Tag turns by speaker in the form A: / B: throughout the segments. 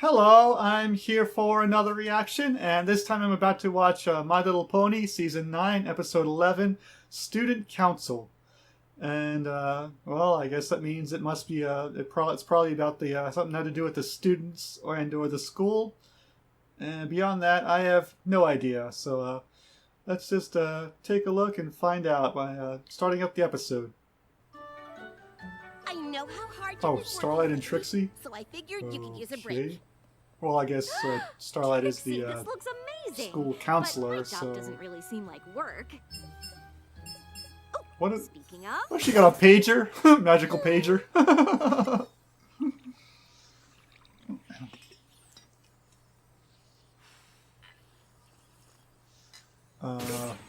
A: Hello, I'm here for another reaction, and this time I'm about to watch My Little Pony Season 9, Episode 11, Student Counsel. And, well, I guess that means it must be, it's probably about the, something had to do with the students or the school. And beyond that, I have no idea. So, let's just take a look and find out by starting up the episode.
B: I know how hard
A: Oh, Starlight and Trixie?
B: So I figured you could use a break.
A: Well, I guess Starlight is the
B: this looks amazing.
A: school counselor,
B: but my job
A: so...
B: doesn't really seem like work. Oh,
A: What is...
B: speaking of...
A: Oh, she got a pager? Magical pager.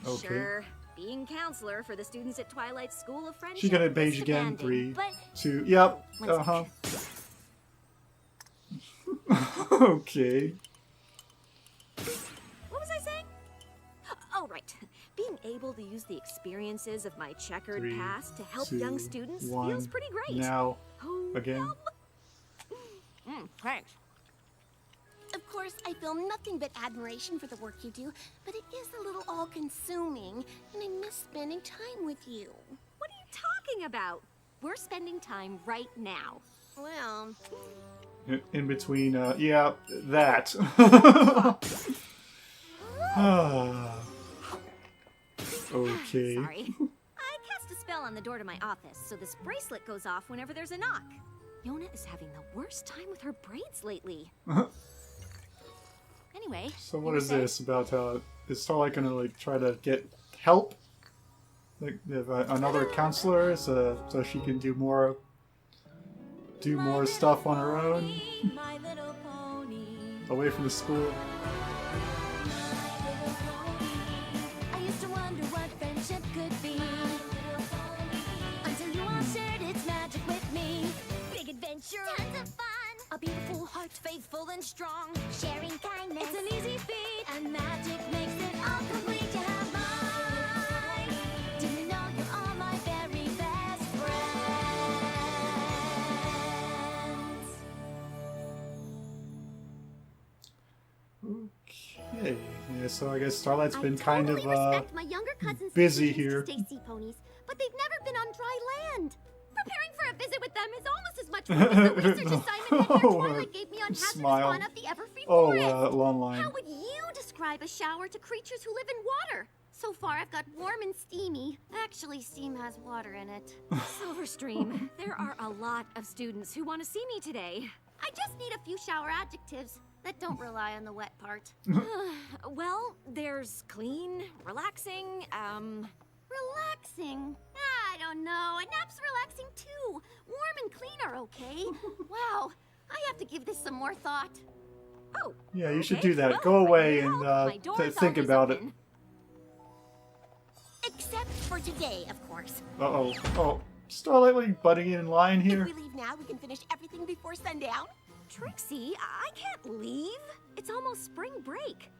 A: Okay.
B: Sure, being counselor for the students at Twilight's School of Friendship.
A: She's gonna page again. 3, 2... Yep. Uh-huh. Okay.
B: What was I saying? Oh, right. Being able to use the experiences of my checkered
A: 3,
B: past to help
A: 2,
B: young students
A: 1.
B: feels pretty great.
A: Now,
B: Oh,
A: again.
B: Thanks.
C: Of course, I feel nothing but admiration for the work you do, but it is a little all-consuming, and I miss spending time with you.
B: What are you talking about? We're spending time right now.
C: Well...
A: In between, yeah, that. Okay.
B: Sorry. I cast a spell on the door to my office, so this bracelet goes off whenever there's a knock. Yona is having the worst time with her braids lately. Anyway.
A: So what is this about? Is Starlight gonna like try to get help? Like another counselor, so she can do more stuff on her own, away from the school.
C: I used to wonder what friendship could be, until you all shared its magic with me. Big adventure, tons of fun, a beautiful heart, faithful and strong, sharing kindness, it's an easy feat, and magic makes it all complete. You have mine. Do you know you're all my very best friends?
A: Okay, yeah, so I guess Starlight's been kind of
C: respect my younger cousin's
A: busy
C: decisions
A: here.
C: to stay sea ponies, but they've never been on dry land. Preparing for a visit with them is almost as much fun as the research assignment that Twilight gave me on hazardous
A: Smile.
C: fauna of the Everfree
A: Oh,
C: Forest.
A: long line.
C: How would you describe a shower to creatures who live in water? So far, I've got warm and steamy. Actually, steam has water in it.
B: Silverstream, there are a lot of students who want to see me today.
C: I just need a few shower adjectives that don't rely on the wet part.
B: Well, there's clean, relaxing,
C: Relaxing? I don't know. A nap's relaxing too. Warm and clean are okay. Wow, I have to give this some more thought.
B: Oh,
A: Yeah, you should
B: okay.
A: do that.
B: Well,
A: Go away
B: if I need
A: and
B: help, my door's
A: think
B: always
A: about
B: open.
C: Except for today, of course.
A: it. Uh-oh. Oh, Starlight, what are you butting in line here?
C: If we leave now, we can finish everything before sundown.
B: Trixie, I can't leave. It's almost spring break.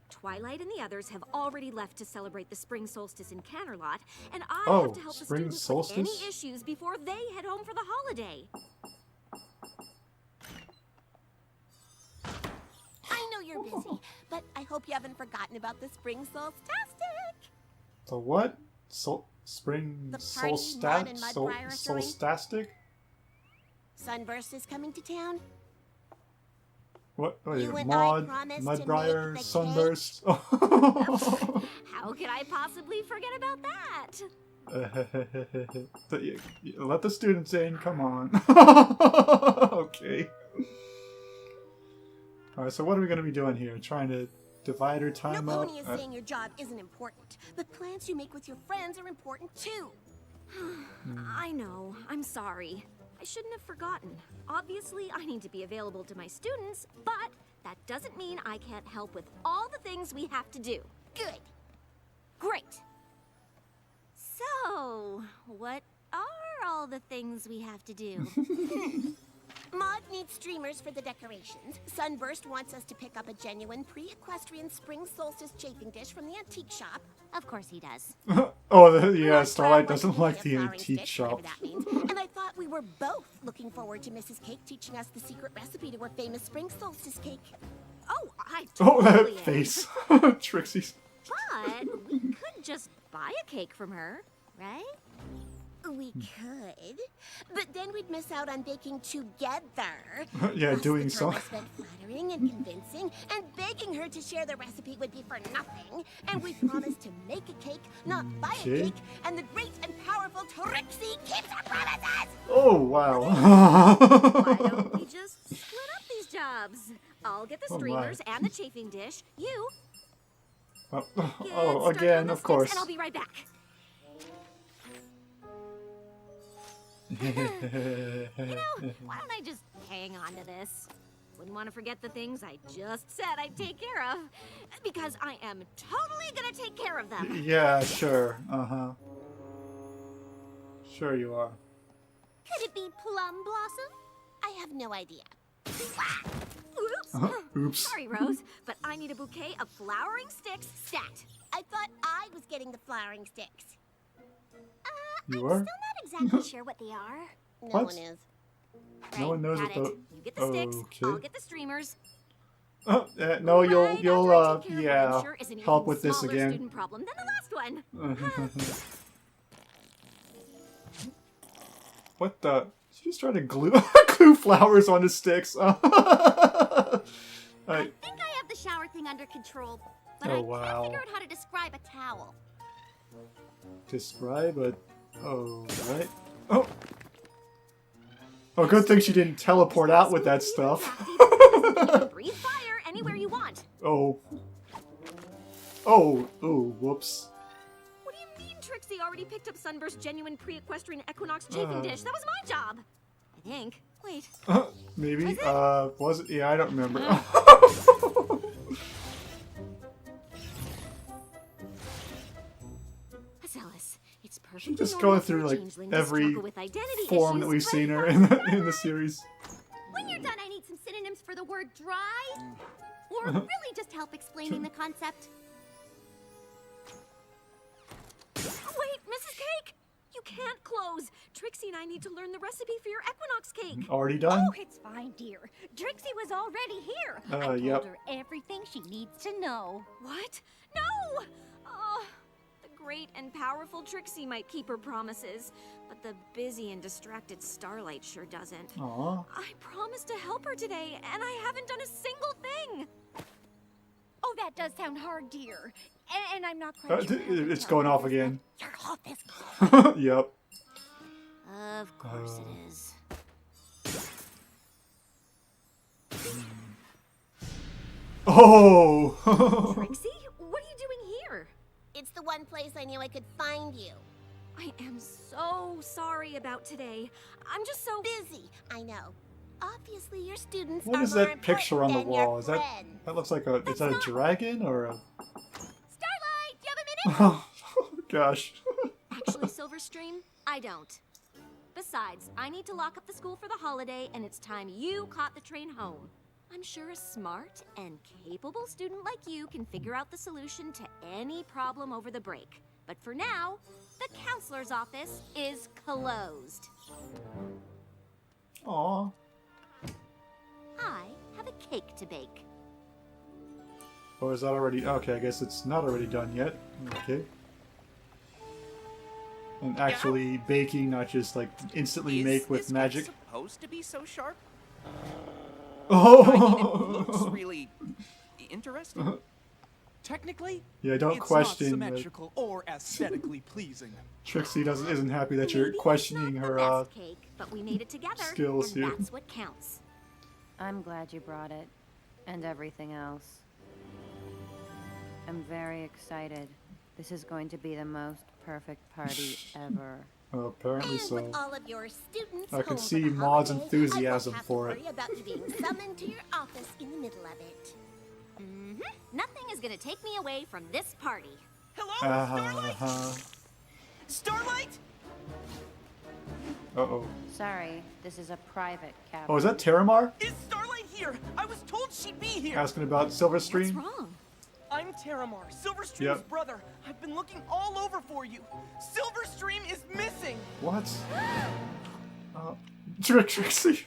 B: Twilight and the others have already left to celebrate the spring solstice in Canterlot, and I have to help the
A: spring
B: students
A: solstice?
B: with any issues before they head home for the holiday.
C: I know you're busy, but I hope you haven't forgotten about the spring solstastic.
A: The what? Spring
C: The party Mud and Mudbriar are throwing?
A: solstastic?
C: Sunburst is coming to town.
A: What? Wait,
C: You and I
A: Maud,
C: promised to
A: Mudbriar,
C: make the
A: Sunburst.
B: How could I possibly forget about that?
A: Let the students in, come on. Okay. Alright, so what are we going to be doing here? Trying to divide our
C: No
A: time up?
C: pony is saying your job isn't important, but plans you make with your friends are important too.
B: I know. I'm sorry. I shouldn't have forgotten. Obviously, I need to be available to my students, but that doesn't mean I can't help with all the things we have to do.
C: Good.
B: Great. So, what are all the things we have to do?
C: Maud needs streamers for the decorations. Sunburst wants us to pick up a genuine pre-equestrian spring solstice chafing dish from the antique shop.
B: Of course he does.
A: Oh, yeah,
C: Lord
A: Starlight
C: Brown
A: doesn't
C: wants
A: like
C: me to
A: the
C: get a flowering
A: antique
C: stick,
A: shop.
C: whatever that means. And I thought we were both looking forward to Mrs. Cake teaching us the secret recipe to her famous spring solstice cake.
B: Oh, I
A: Oh,
B: totally
A: that
B: am.
A: face. Trixie's.
B: But we could just buy a cake from her, right?
C: We could, but then we'd miss out on baking together.
A: Yeah,
C: Plus,
A: doing
C: the
A: so.
C: time I spent flattering and convincing and begging her to share the recipe would be for nothing. And we promised to make a cake, not buy a
A: Okay.
C: cake. And the great and powerful Trixie keeps her promises.
A: Oh, wow.
B: Why don't we just split up these jobs? I'll get the
A: Oh, my.
B: streamers and the chafing dish. You
A: Oh,
B: get
A: oh,
B: started
A: again,
B: on the
A: of
B: sticks,
A: course.
B: and I'll be right back. You know, why don't I just hang on to this? Wouldn't want to forget the things I just said I'd take care of, because I am totally gonna take care of them.
A: Yeah, sure. Uh-huh. Sure you are.
C: Could it be Plum Blossom? I have no idea.
B: Oops.
A: Oops.
B: Sorry, Rose, but I need a bouquet of flowering sticks stat.
C: I thought I was getting the flowering sticks.
A: You
C: I'm
A: are?
C: still not exactly sure what they are. No
A: What?
C: one is.
A: No one knows
B: got
A: what
B: it.
A: the...
B: You get the sticks,
A: Okay.
B: I'll get the streamers.
A: Oh, no, you'll,
B: Right
A: you'll,
B: after I take care of what I'm
A: yeah,
B: sure is an
A: help
B: even
A: with this
B: smaller
A: again.
B: student problem than the last one.
A: What the? She's trying to glue glue flowers onto sticks.
B: I
C: I think I have the shower thing under control, but
A: Oh,
C: I
A: wow.
C: can't figure out how to describe a towel.
A: Describe it. Oh, right. Oh. Oh, good thing she didn't teleport out with that stuff.
B: Breathe fire anywhere you want.
A: Oh. Oh. Oh, whoops.
B: What do you mean Trixie already picked up Sunburst's genuine pre-equestrian equinox chafing dish? That was my job. I think. Wait.
A: Maybe. Was it? Yeah, I don't remember.
B: Alice, it's perfectly
A: Just
B: normal
A: going
B: for
A: through,
B: a
A: like,
B: changeling to
A: every
B: struggle with identity
A: form that
B: issues,
A: we've
B: but
A: seen her in the series.
C: When you're done, I need some synonyms for the word dry. Or really just help explaining the concept.
B: Wait, Mrs. Cake! You can't close. Trixie and I need to learn the recipe for your equinox cake.
A: Already done?
D: Oh, it's fine, dear. Trixie was already here. I told
A: Yep.
D: her everything she needs to know.
B: What? No! Oh, the great and powerful Trixie might keep her promises, but the busy and distracted Starlight sure doesn't.
A: Aw.
B: I promised to help her today, and I haven't done a single thing.
D: Oh, that does sound hard, dear. And I'm not quite sure. how to
A: It's
D: tell
A: going
D: you
A: off
D: this,
A: again.
D: but Your office.
A: Yep.
B: Of course it is.
A: Oh!
B: Trixie, what are you doing here?
C: It's the one place I knew I could find you.
B: I am so sorry about today. I'm just so
C: Busy, I know. Obviously, your students
A: What
C: are
A: is
C: more
A: that picture on the
C: important than your
A: wall? Is that
C: friends.
A: that looks like a is that a dragon or a
C: Starlight, do you have a minute?
A: Oh gosh.
B: Actually, Silverstream, I don't. Besides, I need to lock up the school for the holiday, and it's time you caught the train home. I'm sure a smart and capable student like you can figure out the solution to any problem over the break. But for now, the counselor's office is closed.
A: Aw.
B: I have a cake to bake.
A: Or is that already okay, I guess it's not already done yet. Okay. And actually baking, not just like instantly make with
E: this
A: magic.
E: supposed to be so sharp?
A: Oh!
E: I mean, it looks really interesting.
F: Technically,
A: Yeah, don't
F: it's
A: question
F: not
A: that
F: symmetrical or aesthetically pleasing.
A: Trixie isn't happy that you're
B: Maybe
A: questioning
B: it's
A: her
B: not the best cake, but we made it together,
A: skills
B: and
A: here.
B: that's what counts.
G: I'm glad you brought it. And everything else. I'm very excited. This is going to be the most perfect party ever.
A: Well, apparently
C: And
A: so.
C: with all of your students
A: I could
C: home
A: see
C: for the
A: Maud's
C: holiday,
A: enthusiasm
C: I won't have
A: for
C: to
A: it.
C: worry about you being summoned to your office in the middle of it.
B: Nothing is gonna take me away from this party.
E: Hello, Starlight?
A: Uh-huh.
E: Starlight?
A: Uh-oh.
G: Sorry, this is a private cabin.
A: Oh, is that Terramar?
F: Is Starlight here? I was told she'd be here.
A: Asking about Silverstream?
B: What's wrong?
F: I'm Terramar, Silverstream's
A: Yep.
F: brother. I've been looking all over for you. Silverstream is missing.
A: What? Trixie.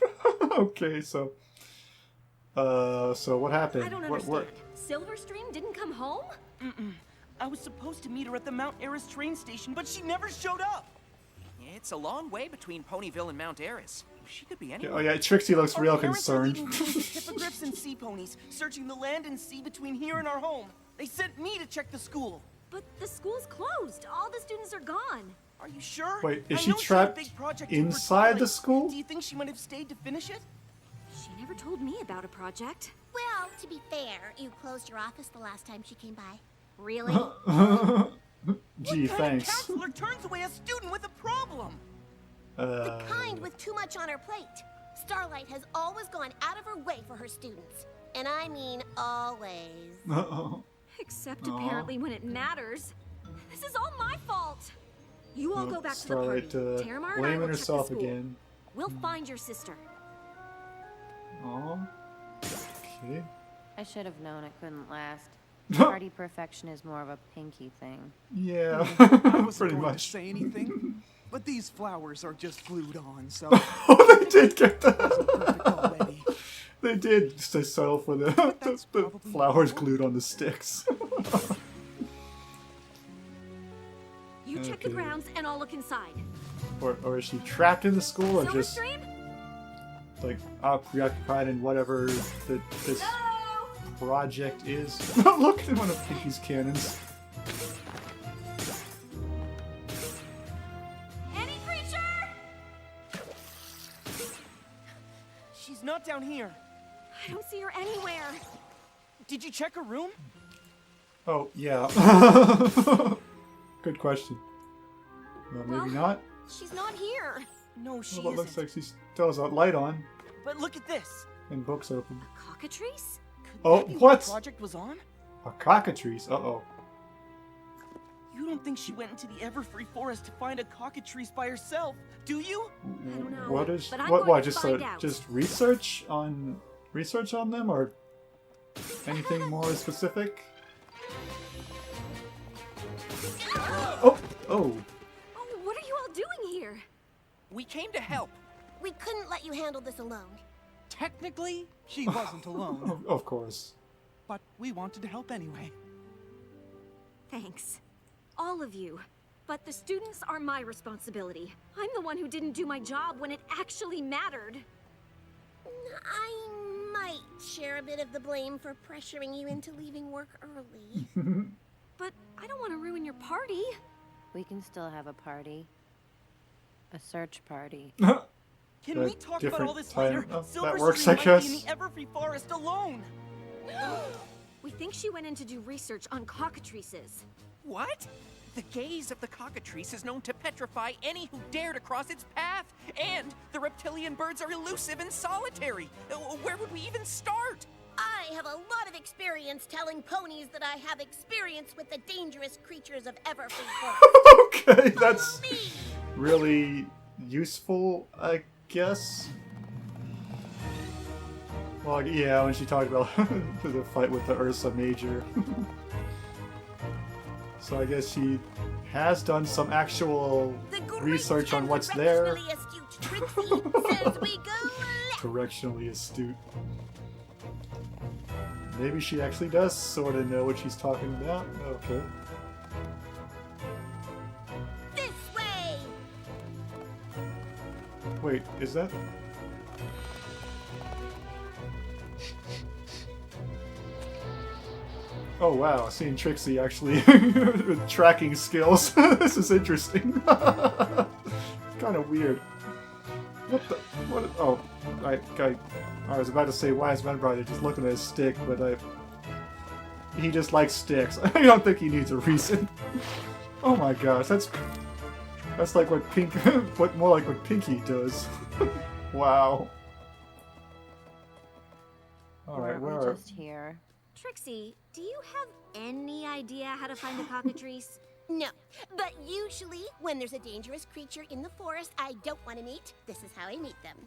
A: Okay, so what happened?
B: I don't understand. Silverstream didn't come home?
F: I was supposed to meet her at the Mount Eris train station, but she never showed up.
E: It's a long way between Ponyville and Mount Eris. She could be anywhere.
A: Oh yeah, Trixie looks
F: Our
A: real
F: parents are
A: concerned.
F: leading teams of hippogriffs and sea ponies, searching the land and sea between here and our home. They sent me to check the school.
B: But the school's closed. All the students are gone.
F: Are you sure?
A: Wait, is
F: I
A: she
F: know had a
A: trapped
F: big project due for
A: inside the
F: Twilight.
A: school?
F: Do you think she might have stayed to finish it?
B: She never told me about a project.
C: Well, to be fair, you closed your office the last time she came by.
B: Really?
A: Gee,
F: What kind of
A: thanks.
F: counselor turns away a student with a problem?
C: The kind with too much on her plate. Starlight has always gone out of her way for her students. And I mean always.
B: Except apparently when it matters. This is all my fault. You all go back to the party.
A: Starlight
B: Terramar and I
A: blaming
B: will check the
A: herself
B: school.
A: again.
B: We'll find your sister.
A: Aw. Okay.
G: I should have known it couldn't last. Party perfection is more of a Pinky thing.
A: Yeah,
F: I wasn't
A: pretty
F: going
A: much.
F: to say anything, but these flowers are just glued on, so
A: Oh, they did get the.
F: perfect already.
A: They did just to settle for the
F: that's
A: the
F: probably
A: flowers
F: normal.
A: glued on the sticks.
B: You check the
A: Okay.
B: grounds and I'll look inside.
A: or is she trapped in the school, or just
B: Silverstream?
A: like preoccupied in whatever this
B: Hello?
A: project is? Look at one of Pinky's cannons.
B: Any creature?
F: She's not down here.
B: I don't see her anywhere.
F: Did you check her room?
A: Oh yeah. Good question. Well, maybe
B: Well,
A: not.
B: She's not here.
F: No, she
A: Well, it
F: isn't.
A: looks like she still has a light on
F: But look at this.
A: and books open.
B: Cockatrice?
F: Could
A: Oh,
F: that be
A: what?
F: the project was on?
A: A cockatrice. Uh-oh.
F: You don't think she went into the Everfree Forest to find a cockatrice by herself, do you?
B: I don't know,
A: What is
B: but I'm
A: what?
B: going to
A: Just
B: find out.
A: just research on them, or anything more specific? Oh, oh.
B: Oh, what are you all doing here?
E: We came to help.
C: We couldn't let you handle this alone.
F: Technically, she wasn't alone,
A: Of course.
F: but we wanted to help anyway.
B: Thanks. All of you. But the students are my responsibility. I'm the one who didn't do my job when it actually mattered.
C: I might share a bit of the blame for pressuring you into leaving work early.
B: But I don't want to ruin your party.
G: We can still have a party. A search party.
F: Can we talk about all this
A: time.
F: later?
A: Oh,
F: Silverstream
A: that works, I
F: might
A: guess.
F: be in the Everfree Forest alone.
B: We think she went in to do research on cockatrices.
E: What? The gaze of the cockatrice is known to petrify any who dare to cross its path. And the reptilian birds are elusive and solitary. Where would we even start?
C: I have a lot of experience telling ponies that I have experience with the dangerous creatures of Everfree Forest.
A: Okay, that's
C: Follow me.
A: really useful, I guess. Well, yeah, when she talked about the fight with the Ursa Major. So I guess she has done some actual
C: The great
A: research on
C: and
A: what's there.
C: directionally astute Trixie says we go left.
A: Directionally astute. Maybe she actually does sort of know what she's talking about. Okay.
C: This way.
A: Wait, is that? Oh wow, seeing Trixie actually with tracking skills. This is interesting. Kind of weird. What the? What? Oh, I was about to say wise man brother just looking at his stick, but he just likes sticks. I don't think he needs a reason. Oh my gosh, that's like what more like what Pinky does. Wow. All right,
G: Weren't
A: where?
G: we just here?
B: Trixie, do you have any idea how to find a cockatrice?
C: No, but usually when there's a dangerous creature in the forest I don't want to meet, this is how I meet them.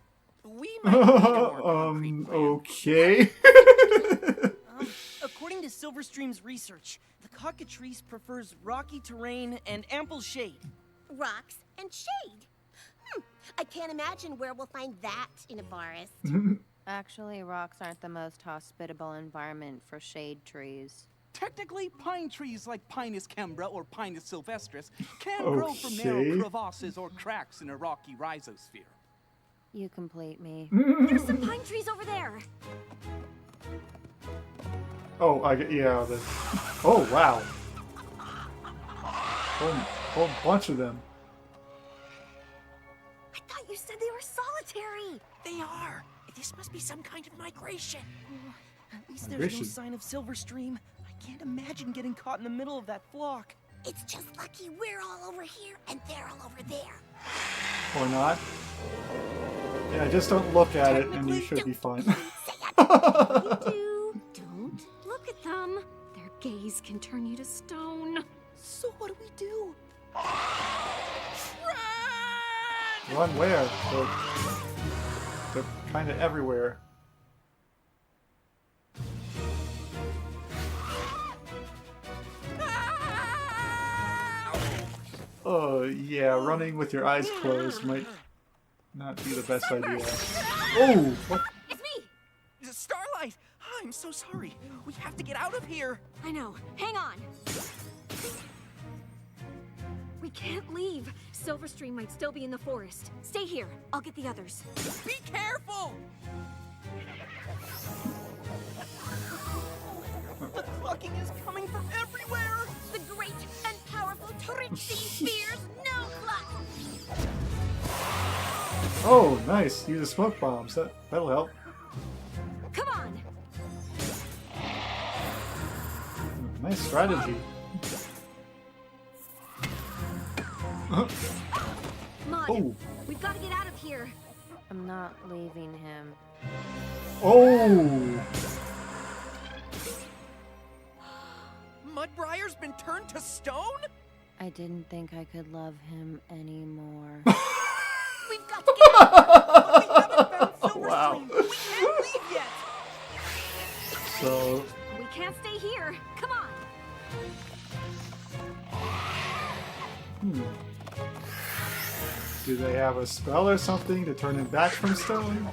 E: We might need a more concrete plan.
A: Okay.
F: According to Silverstream's research, the cockatrice prefers rocky terrain and ample shade.
C: Rocks and shade. I can't imagine where we'll find that in a forest.
G: Actually, rocks aren't the most hospitable environment for shade trees.
H: Technically, pine trees like Pinus cembra or Pinus sylvestris can grow from narrow
A: Okay.
H: crevasses or cracks in a rocky rhizosphere.
G: You complete me.
B: There's some pine trees over there.
A: Oh, yeah. Oh, wow. Whole bunch of them.
B: I thought you said they were solitary.
E: They are. This must be some kind of migration.
F: At least there's no
A: Migration.
F: sign of Silverstream. I can't imagine getting caught in the middle of that flock.
C: It's just lucky we're all over here and they're all over there.
A: Or not. Yeah, just don't look at it and you should be fine.
B: Don't look at them. Their gaze can turn you to stone.
F: So what do we do?
A: Run where? They're kind of everywhere. Oh, yeah, running with your eyes closed might not be the best idea. Oh! What?
B: It's me.
E: Starlight! I'm so sorry. We have to get out of here.
B: I know. Hang on. We can't leave. Silverstream might still be in the forest. Stay here. I'll get the others.
E: Be careful!
F: The clucking is coming from everywhere!
C: The great and powerful Trixie fears no cluck.
A: Oh, nice. Use the smoke bombs. That'll help.
B: Come on.
A: Nice strategy.
B: Mud,
A: Oh.
B: we've got to get out of here.
G: I'm not leaving him.
A: Oh!
E: Mudbrier's been turned to stone?
G: I didn't think I could love him anymore.
C: We've got to get out.
F: We haven't found Silverstream!
A: Wow.
F: We can't leave yet!
A: So,
B: We can't stay here. Come on.
A: do they have a spell or something to turn him back from stone?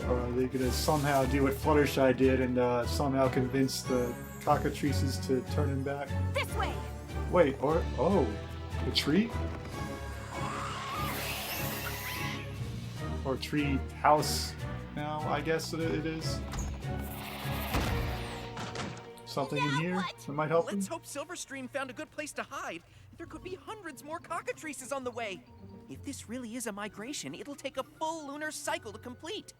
A: Or are they gonna somehow do what Fluttershy did and somehow convince the cockatrices to turn him back?
B: This way.
A: Wait, oh, the tree? Or tree house now, I guess it is. Something in here that might help him?
E: Let's hope Silverstream found a good place to hide. There could be hundreds more cockatrices on the way. If this really is a migration, it'll take a full lunar cycle to complete.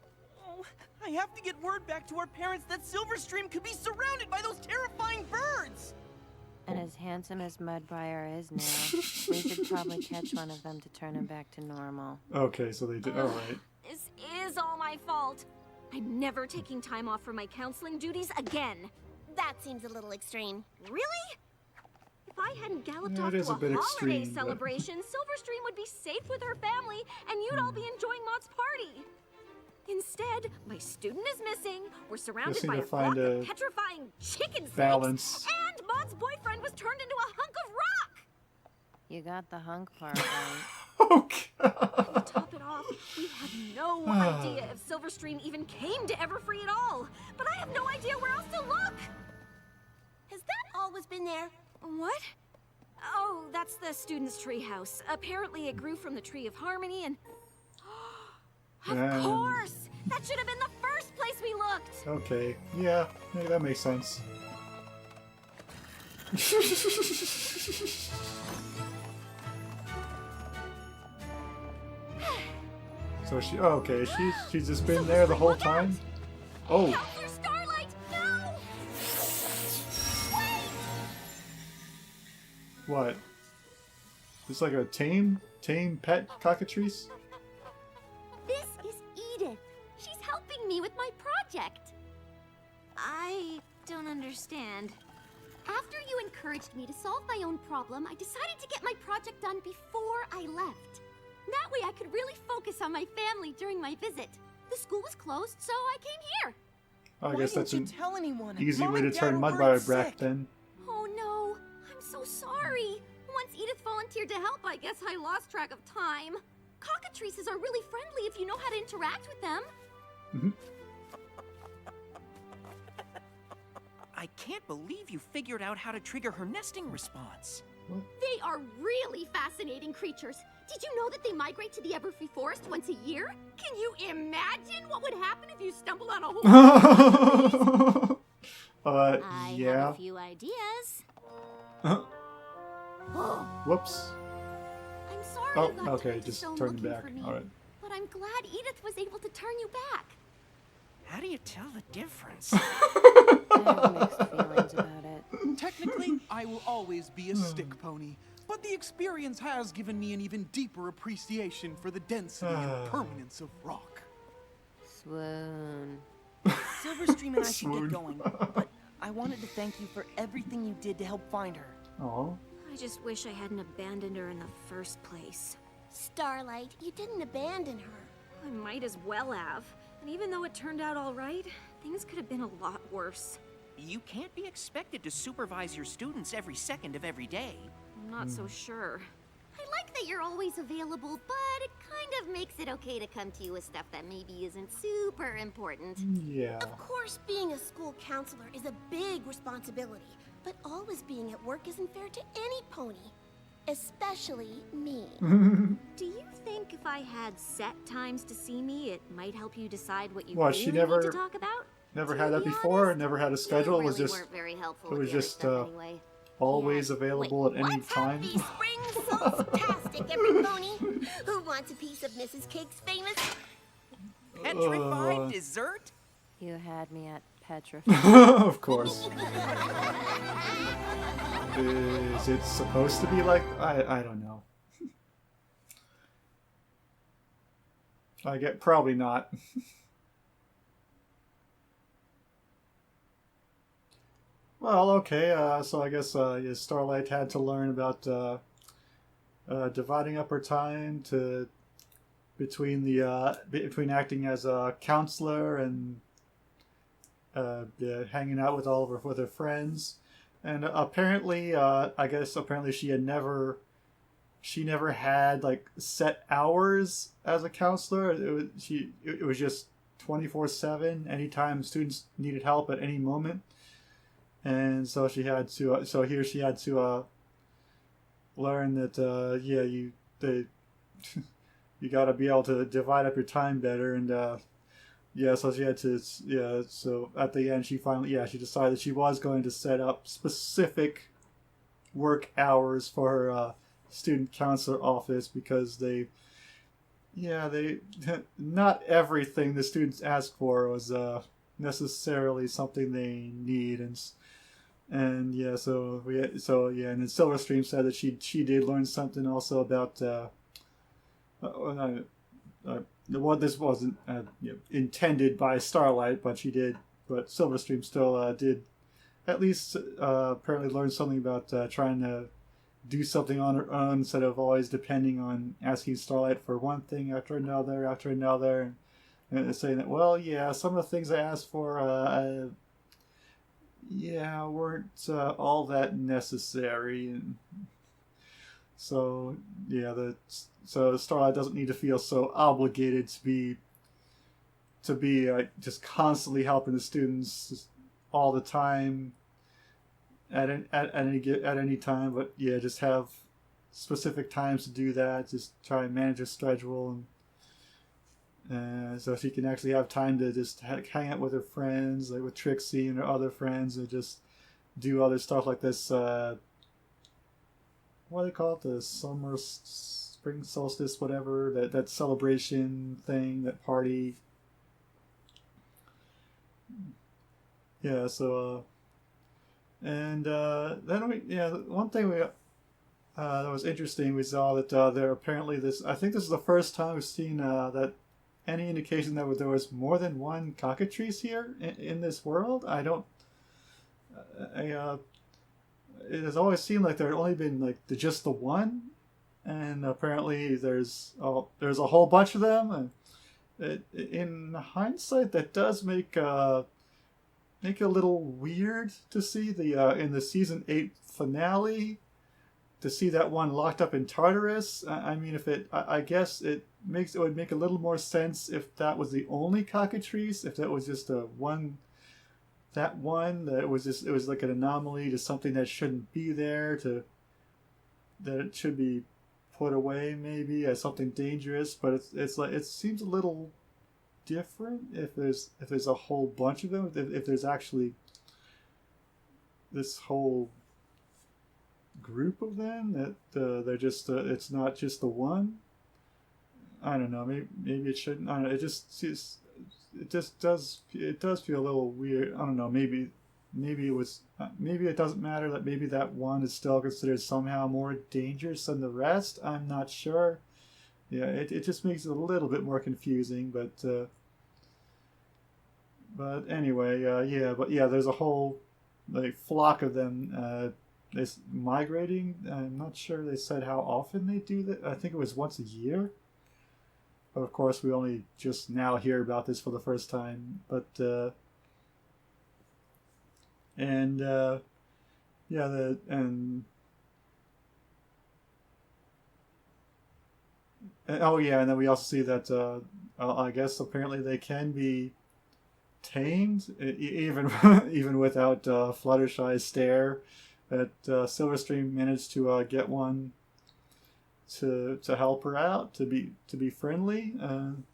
F: Oh, I have to get word back to our parents that Silverstream could be surrounded by those terrifying birds!
G: And as handsome as Mudbriar is now, we should probably catch one of them to turn him back to normal.
A: Okay, so they did. Alright.
B: This is all my fault. I'm never taking time off for my counseling duties again.
C: That seems a little extreme.
B: Really? If I hadn't galloped
A: Yeah,
B: off
A: it is
B: to
A: a
B: a
A: bit
B: holiday
A: extreme, but-
B: celebration, Silverstream would be safe with her family, and you'd all be enjoying Maud's party. Instead, my student is missing. We're surrounded
A: Just need
B: by
A: to
B: a flock
A: find
B: of
A: a
B: petrifying chicken snakes,
A: balance.
B: and Maud's boyfriend was turned into a hunk of rock.
G: You got the hunk part right.
A: Oh,
B: To
A: God.
B: top it off, we have no idea if Silverstream even came to Everfree at all. But I have no idea where else to look.
C: Has that always been there?
B: What? Oh, that's the student's treehouse. Apparently it grew from the Tree of Harmony and... Of
A: And-
B: course! That should have been the first place we looked!
A: Okay, yeah, that makes sense. So she's just been there the whole time? Oh,
B: Counselor Starlight, no! Wait!
A: what? It's like a tame pet cockatrice?
C: This is Edith. She's helping me with my project.
B: I don't understand.
C: After you encouraged me to solve my own problem, I decided to get my project done before I left. That way I could really focus on my family during my visit. The school was closed, so I came here.
A: I guess that's an
F: tell anyone?
A: easy
F: Mom
A: way to
F: and Dad
A: turn
F: are
A: mud
F: worried
A: by back
F: sick.
A: then.
C: Oh no, I'm so sorry. Once Edith volunteered to help, I guess I lost track of time. Cockatrices are really friendly if you know how to interact with them.
A: Mm-hmm.
E: I can't believe you figured out how to trigger her nesting response.
C: They are really fascinating creatures. Did you know that they migrate to the Everfree Forest once a year? Can you imagine what would happen if you stumbled on a whole
B: I have
A: yeah.
B: a few ideas.
A: Whoops.
C: I'm sorry
A: Oh,
C: you got
A: okay,
C: to
A: just
C: stone
A: turn
C: looking
A: back.
C: for me,
A: Alright.
C: but I'm glad Edith was able to turn you back.
E: How do you tell the difference?
G: I have mixed feelings about it.
H: Technically, I will always be a stick pony, but the experience has given me an even deeper appreciation for the density and permanence of rock.
G: Swoon.
F: Silverstream and I should
A: Swoon.
F: get going, but I wanted to thank you for everything you did to help find her.
A: Oh.
B: I just wish I hadn't abandoned her in the first place.
C: Starlight, you didn't abandon her.
B: I might as well have. And even though it turned out all right, things could have been a lot worse.
E: You can't be expected to supervise your students every second of every day.
B: I'm not so sure.
C: I like that you're always available, but it kind of makes it okay to come to you with stuff that maybe isn't super important.
A: Yeah.
C: Of course, being a school counselor is a big responsibility, but always being at work isn't fair to any pony. Especially me.
B: Do you think if I had set times to see me, it might help you decide what you
A: What,
B: really
A: she
B: need
A: never-
B: to talk about?
A: Never
C: To
A: had that
C: be
A: before?
C: honest,
A: Never had a
C: You
A: schedule? It
C: really
A: was just
C: weren't very helpful
A: it
C: with
A: was
C: the other
A: just,
C: stuff anyway.
A: always
C: Yeah.
A: available at any
C: Let's
A: time?
C: have the spring solstice, every pony. Who wants a piece of Mrs. Cake's famous?
E: Petrified dessert?
G: You had me at petrified.
A: Of course. Is it supposed to be like I don't know. I get probably not. Well, okay. So I guess yeah, Starlight had to learn about dividing up her time to between acting as a counselor and yeah, hanging out with all of her friends. And apparently, I guess apparently she never had like set hours as a counselor. It was just 24/7. Anytime students needed help at any moment, and so she had to. So here she had to learn that yeah, you got to be able to divide up your time better. And yeah, so she had to, yeah, so at the end she decided she was going to set up specific work hours for her student counselor office, because not everything the students asked for was necessarily something they need. And yeah, and then Silverstream said that she did learn something also about well, this wasn't intended by Starlight, but Silverstream still did at least apparently learn something about trying to do something on her own instead of always depending on asking Starlight for one thing after another, and saying that, well, yeah, some of the things I asked for weren't all that necessary. And so yeah, so Starlight doesn't need to feel so obligated to be just constantly helping the students just all the time at any time, but yeah, just have specific times to do that. Just try and manage her schedule, and so she can actually have time to just hang out with her friends, like with Trixie and her other friends, and just do other stuff like this. What do they call it? The spring solstice, whatever, that celebration thing, that party. Yeah, so and then one thing that was interesting, we saw that there apparently I think this is the first time we've seen that any indication that there was more than one cockatrice here in this world. I don't. It has always seemed like there had only been like just the one, and apparently there's a whole bunch of them. And in hindsight, that does make it a little weird to see the in the season 8 finale, to see that one locked up in Tartarus. I mean, I guess it would make a little more sense if that was the only cockatrice, if that was just that it was like an anomaly, to something that shouldn't be there, that it should be put away maybe as something dangerous. But it's like, it seems a little different if there's a whole bunch of them, if there's actually this whole group of them, that they're just it's not just the one. I don't know, maybe it shouldn't. I don't know, it does feel a little weird. I don't know, maybe it doesn't matter, that maybe that one is still considered somehow more dangerous than the rest. I'm not sure. Yeah, it just makes it a little bit more confusing, but anyway, there's a whole like flock of them is migrating. I'm not sure they said how often they do that. I think it was once a year. But of course, we only just now hear about this for the first time. But and then we also see that I guess apparently they can be tamed, even even without Fluttershy's stare. That Silverstream managed to get one to help her out, to be friendly. I'm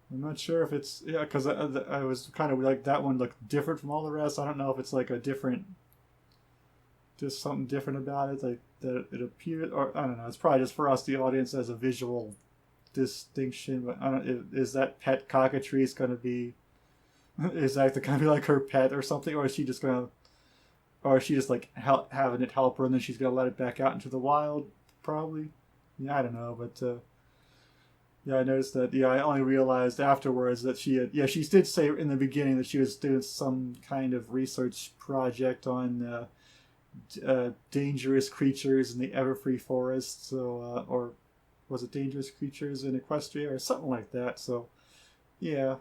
A: not sure if it's, because I was kind of like, that one looked different from all the rest. I don't know if it's like just something different about it, like that it appeared, or I don't know. It's probably just for us, the audience, as a visual distinction. But is that pet cockatrice going to be? Is that going to be like her pet or something, or is she just like having it help her, and then she's gonna let it back out into the wild? Probably. Yeah, I don't know, but I noticed that. Yeah, I only realized afterwards that she did say in the beginning that she was doing some kind of research project on dangerous creatures in the Everfree Forest. So, or was it dangerous creatures in Equestria or something like that? So, yeah.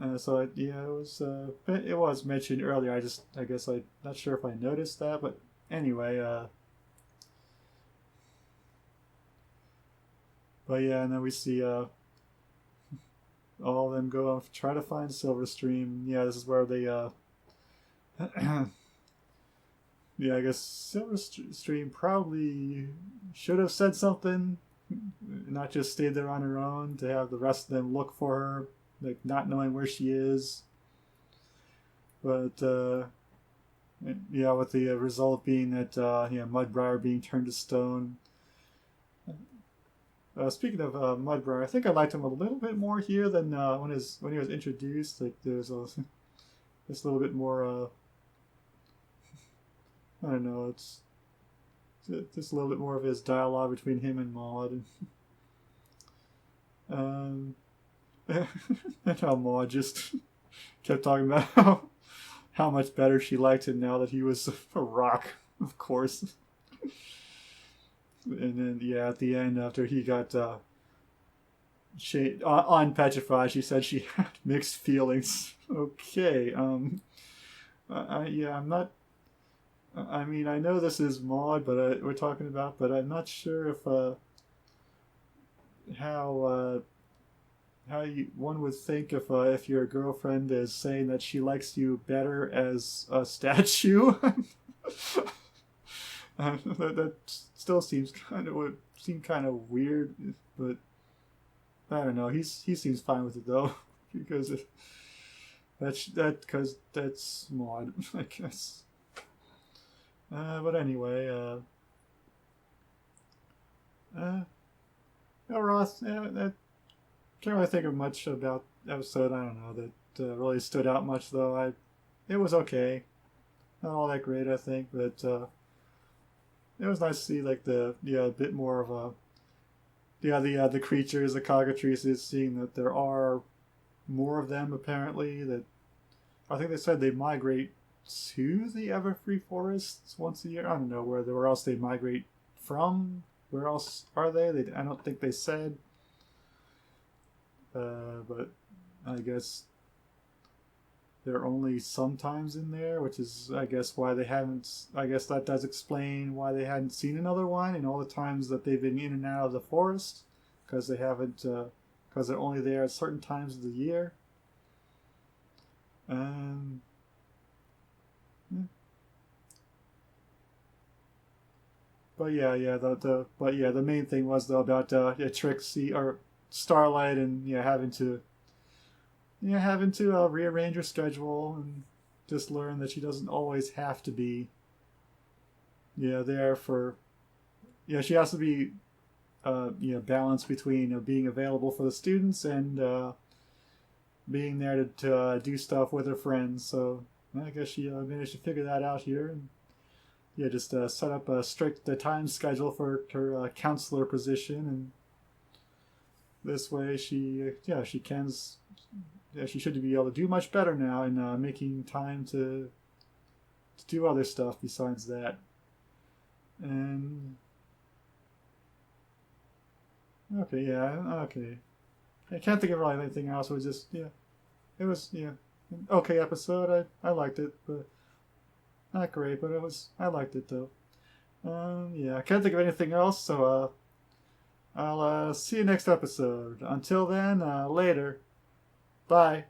A: It was mentioned earlier. I guess I'm not sure if I noticed that, but anyway, and then we see all of them go off, try to find Silverstream. Yeah, this is where they I guess Silverstream probably should have said something, not just stayed there on her own, to have the rest of them look for her, like not knowing where she is. But with the result being that Mudbriar being turned to stone. Speaking of Mudbriar, I think I liked him a little bit more here than when he was introduced. Like there's just a little bit more. I don't know. It's just a little bit more of his dialogue between him and Maud. And how Maud just kept talking about how much better she liked him now that he was a rock, of course. And then, at the end, after he got unpetrified, she said she had mixed feelings. Okay, I'm not. I mean, I know this is Maud, but we're talking about, but I'm not sure if how one would think if your girlfriend is saying that she likes you better as a statue. That still seems kind of weird, but I don't know. He seems fine with it though, because that's Maud, I guess. But anyway, Ross, I can't really think of much about the episode. I don't know that really stood out much though. It was okay, not all that great, I think, but it was nice to see like a bit more of the creatures, the cockatrices, seeing that there are more of them apparently. That I think they said they migrate to the Everfree forests once a year. I don't know where else they migrate from. Where else are they? I don't think they said. But I guess they're only sometimes in there, which is, I guess, why they haven't. I guess that does explain why they hadn't seen another one in all the times that they've been in and out of the forest, because they haven't, because they're only there at certain times of the year. Yeah. But the main thing was though about Trixie or Starlight and having to rearrange her schedule and just learn that she doesn't always have to be there for she has to be balanced between being available for the students and being there to do stuff with her friends. So I guess she managed to figure that out here and just set up a strict time schedule for her counselor position, and this way she should be able to do much better now in making time to do other stuff besides that. And okay. I can't think of really anything else. It was just it was an okay episode. I liked it, but not great. But I liked it though. I can't think of anything else. So I'll see you next episode. Until then, later. Bye.